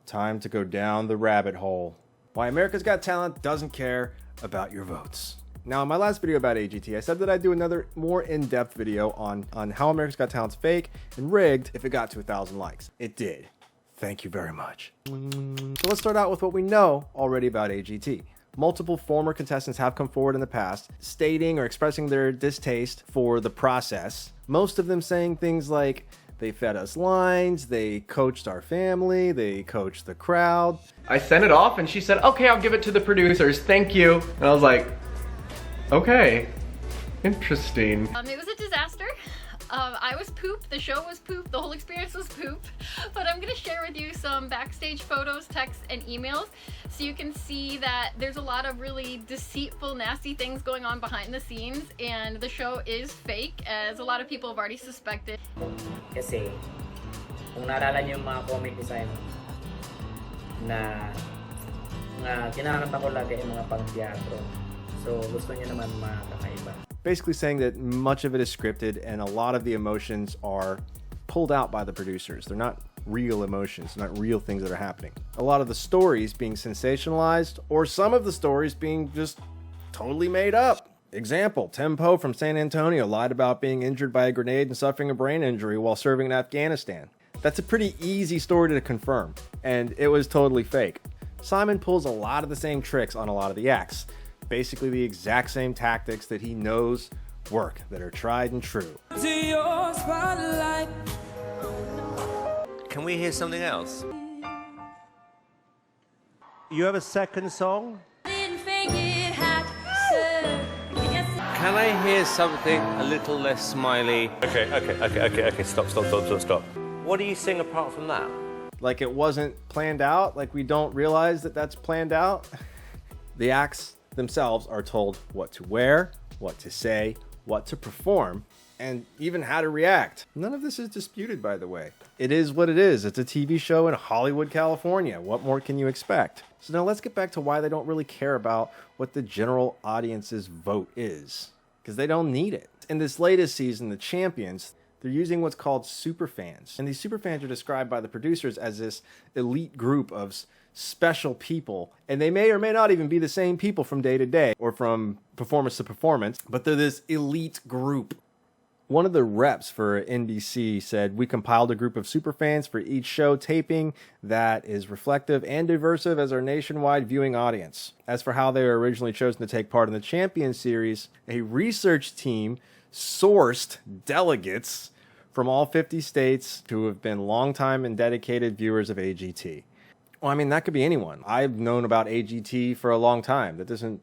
Time to go down the rabbit hole. Why America's Got Talent doesn't care about your votes. Now, in my last video about AGT, I said that I'd do another more in-depth video on how America's Got Talent's fake and rigged if it got to 1,000 likes. It did. Thank you very much. So let's start out with what we know already about AGT. Multiple former contestants have come forward in the past stating or expressing their distaste for the process. Most of them saying things like, they fed us lines, they coached our family, they coached the crowd. I sent it off and she said, okay, I'll give it to the producers, thank you. And I was like, okay, interesting. It was a disaster. I was poop, the show was poop, the whole experience was poop. But I'm gonna share with you some backstage photos, texts, and emails so you can see that there's a lot of really deceitful, nasty things going on behind the scenes, and the show is fake, as a lot of people have already suspected. Kasi, kung naalala niyo yung mga comment design na ginahanap ako lagi yung mga pang-teatro. So, gusto niyo naman makakaiba. Basically saying that much of it is scripted and a lot of the emotions are pulled out by the producers. They're not real emotions, not real things that are happening. A lot of the stories being sensationalized, or some of the stories being just totally made up. Example, Tim Poe from San Antonio lied about being injured by a grenade and suffering a brain injury while serving in Afghanistan. That's a pretty easy story to confirm, and it was totally fake. Simon pulls a lot of the same tricks on a lot of the acts. Basically the exact same tactics that he knows work, that are tried and true. Can we hear something else? You have a second song? Can I hear something a little less smiley? Okay, stop. What do you sing apart from that? Like it wasn't planned out, like we don't realize that that's planned out. The acts themselves are told what to wear, what to say, what to perform, and even how to react. None of this is disputed, by the way. It is what it is. It's a TV show in Hollywood, California. What more can you expect? So now let's get back to why they don't really care about what the general audience's vote is, because they don't need it. In this latest season, the champions, they're using what's called superfans. And these superfans are described by the producers as this elite group of special people, and they may or may not even be the same people from day to day or from performance to performance, but they're this elite group. One of the reps for NBC said, we compiled a group of superfans for each show taping that is reflective and diverse as our nationwide viewing audience. As for how they were originally chosen to take part in the Champions Series, a research team sourced delegates from all 50 states who have been longtime and dedicated viewers of AGT. Well, I mean, that could be anyone. I've known about AGT for a long time. That doesn't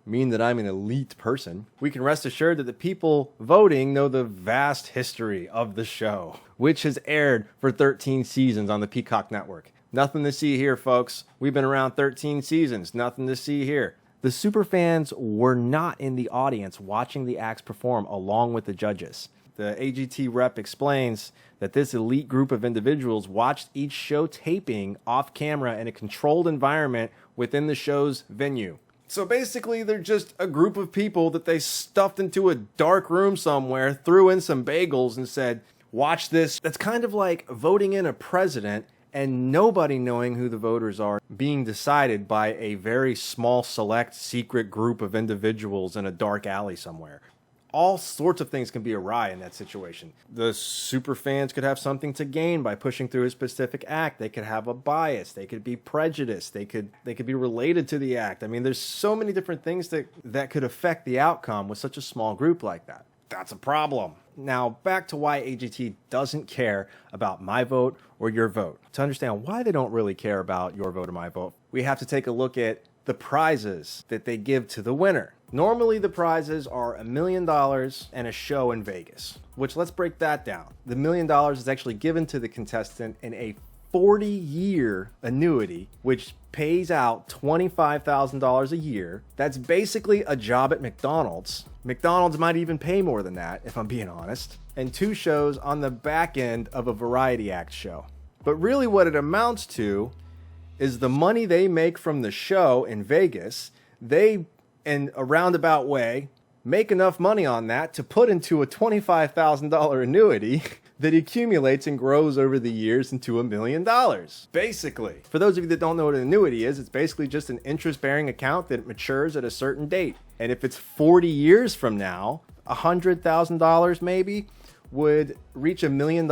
mean that I'm an elite person. We can rest assured that the people voting know the vast history of the show, which has aired for 13 seasons on the Peacock Network. Nothing to see here, folks. We've been around 13 seasons. Nothing to see here. The superfans were not in the audience watching the acts perform along with the judges. The AGT rep explains that this elite group of individuals watched each show taping off camera in a controlled environment within the show's venue. So basically, they're just a group of people that they stuffed into a dark room somewhere, threw in some bagels and said, watch this. That's kind of like voting in a president and nobody knowing who the voters are being decided by a very small, select, secret group of individuals in a dark alley somewhere. All sorts of things can be awry in that situation. The super fans could have something to gain by pushing through a specific act. They could have a bias. They could be prejudiced. They could be related to the act. I mean, there's so many different things that could affect the outcome with such a small group like that. That's a problem. Now, back to why AGT doesn't care about my vote or your vote. To understand why they don't really care about your vote or my vote, we have to take a look at the prizes that they give to the winner. Normally, the prizes are $1 million and a show in Vegas, which, let's break that down. The $1 million is actually given to the contestant in a 40-year annuity, which pays out $25,000 a year. That's basically a job at McDonald's. McDonald's might even pay more than that, if I'm being honest. And 2 shows on the back end of a variety act show. But really what it amounts to is the money they make from the show in Vegas. They, in a roundabout way, make enough money on that to put into a $25,000 annuity that accumulates and grows over the years into $1 million. Basically, for those of you that don't know what an annuity is, it's basically just an interest-bearing account that matures at a certain date. And if it's 40 years from now, $100,000 maybe would reach $1 million.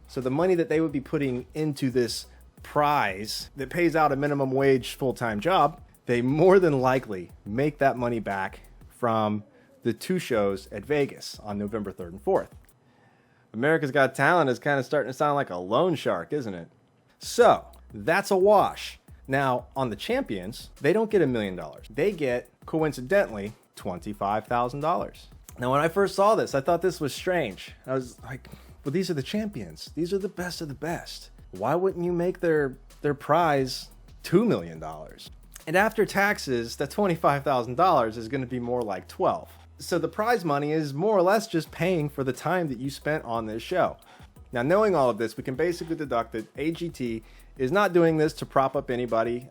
So the money that they would be putting into this prize that pays out a minimum wage full-time job, they more than likely make that money back from the 2 shows at Vegas on November 3rd and 4th. America's Got Talent is kind of starting to sound like a loan shark, isn't it? So that's a wash. Now, on the champions, they don't get $1 million. They get, coincidentally, $25,000. Now, when I first saw this, I thought this was strange. I was like, well, these are the champions. These are the best of the best. Why wouldn't you make their prize $2 million? And after taxes, that $25,000 is going to be more like $12,000. So the prize money is more or less just paying for the time that you spent on this show. Now, knowing all of this, we can basically deduct that AGT is not doing this to prop up anybody,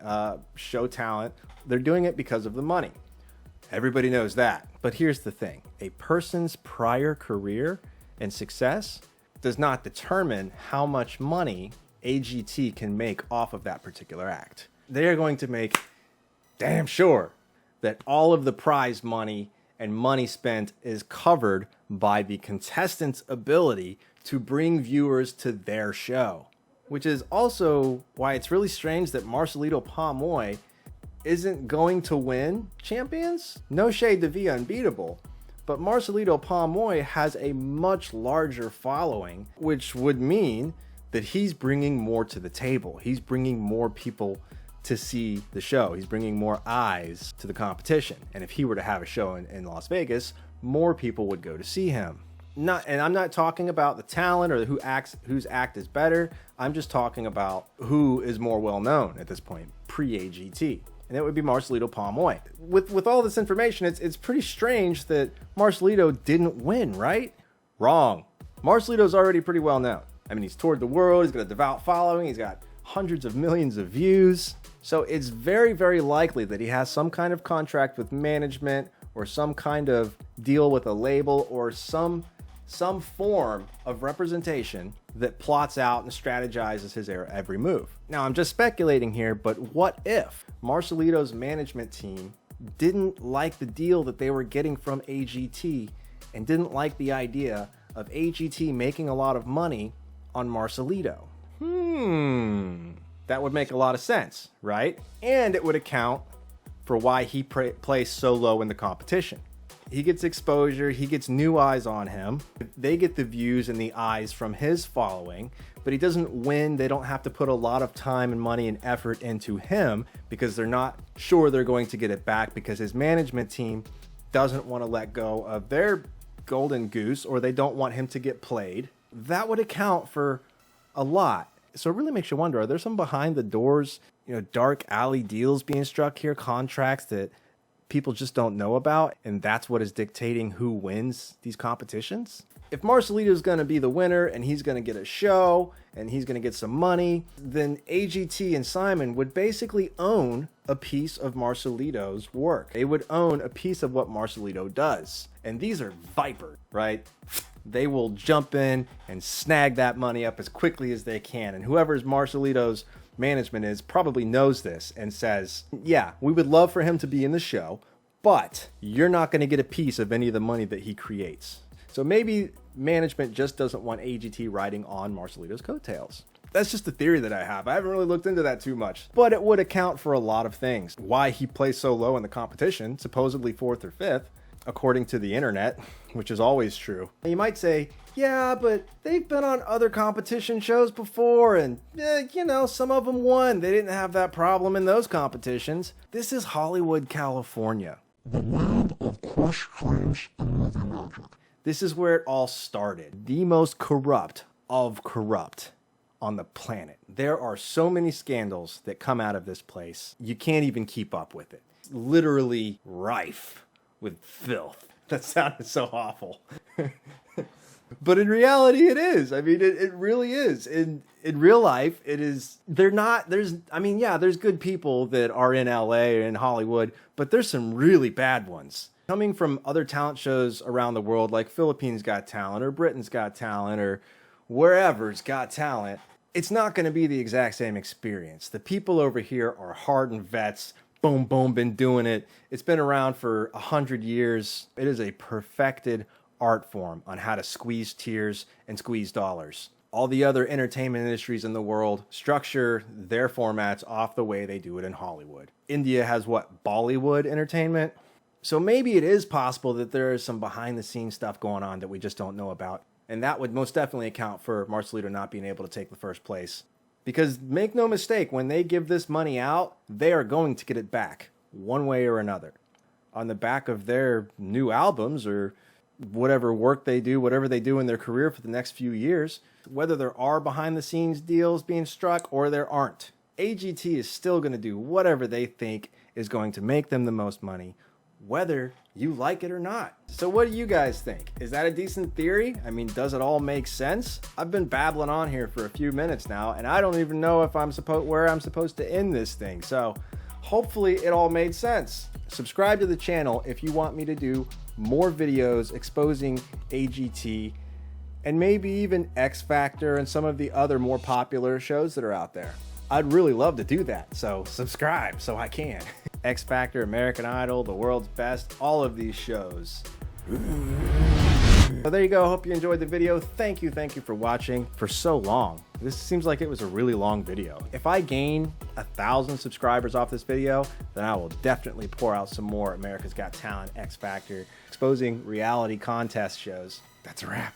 show talent. They're doing it because of the money. Everybody knows that. But here's the thing. A person's prior career and success does not determine how much money AGT can make off of that particular act. They are going to make damn sure that all of the prize money and money spent is covered by the contestants' ability to bring viewers to their show. Which is also why it's really strange that Marcelito Pomoy isn't going to win champions. No shade to Via Unbeatable, but Marcelito Pomoy has a much larger following, which would mean that he's bringing more to the table. He's bringing more people to see the show. He's bringing more eyes to the competition. And if he were to have a show in Las Vegas, more people would go to see him. And I'm not talking about the talent or whose act is better. I'm just talking about who is more well known at this point, pre-AGT. And it would be Marcelito Pomoy. With all this information, it's pretty strange that Marcelito didn't win, right? Wrong. Marcelito's already pretty well known. I mean, he's toured the world. He's got a devout following. He's got hundreds of millions of views. So it's very, very likely that he has some kind of contract with management or some kind of deal with a label or some form of representation that plots out and strategizes his every move. Now, I'm just speculating here, but what if Marcelito's management team didn't like the deal that they were getting from AGT and didn't like the idea of AGT making a lot of money on Marcelito? That would make a lot of sense, right? And it would account for why he placed so low in the competition. He gets exposure, he gets new eyes on him. They get the views and the eyes from his following, but he doesn't win. They don't have to put a lot of time and money and effort into him because they're not sure they're going to get it back because his management team doesn't want to let go of their golden goose or they don't want him to get played. That would account for a lot. So it really makes you wonder, are there some behind the doors, dark alley deals being struck here, contracts that people just don't know about, and that's what is dictating who wins these competitions? If Marcelito's going to be the winner and he's going to get a show and he's going to get some money, then AGT and Simon would basically own a piece of Marcelito's work. They would own a piece of what Marcelito does. And these are vipers, right? They will jump in and snag that money up as quickly as they can. And whoever's Marcelito's management is probably knows this and says, yeah, we would love for him to be in the show, but you're not going to get a piece of any of the money that he creates. So maybe management just doesn't want AGT riding on Marcelito's coattails. That's just a theory that I have. I haven't really looked into that too much, but it would account for a lot of things. Why he placed so low in the competition, supposedly 4th or 5th, according to the internet, which is always true. You might say, yeah, but they've been on other competition shows before and, some of them won. They didn't have that problem in those competitions. This is Hollywood, California. The land of crush dreams and movie magic. This is where it all started. The most corrupt of corrupt on the planet. There are so many scandals that come out of this place. You can't even keep up with it. It's literally rife with filth. That sounded so awful. But in reality, it is. I mean, it really is. In real life, it is. There's good people that are in LA or in Hollywood, but there's some really bad ones. Coming from other talent shows around the world, like Philippines Got Talent or Britain's Got Talent or wherever's got talent, it's not going to be the exact same experience. The people over here are hardened vets. Boom, boom, been doing it. It's been around for 100 years. It is a perfected art form on how to squeeze tears and squeeze dollars. All the other entertainment industries in the world structure their formats off the way they do it in Hollywood. India has what? Bollywood entertainment? So maybe it is possible that there is some behind the scenes stuff going on that we just don't know about. And that would most definitely account for Marcelito not being able to take the first place. Because make no mistake, when they give this money out, they are going to get it back one way or another. On the back of their new albums or whatever work they do, whatever they do in their career for the next few years, whether there are behind the scenes deals being struck or there aren't. AGT is still going to do whatever they think is going to make them the most money, whether you like it or not. So what do you guys think? Is that a decent theory? I mean, does it all make sense? I've been babbling on here for a few minutes now, and I don't even know if where I'm supposed to end this thing. So hopefully it all made sense. Subscribe to the channel if you want me to do more videos exposing AGT and maybe even X Factor and some of the other more popular shows that are out there. I'd really love to do that, so subscribe so I can. X Factor, American Idol, The World's Best, all of these shows. So there you go. Hope you enjoyed the video. Thank you for watching for so long. This seems like it was a really long video. If I gain 1,000 subscribers off this video, then I will definitely pour out some more America's Got Talent, X Factor, exposing reality contest shows. That's a wrap.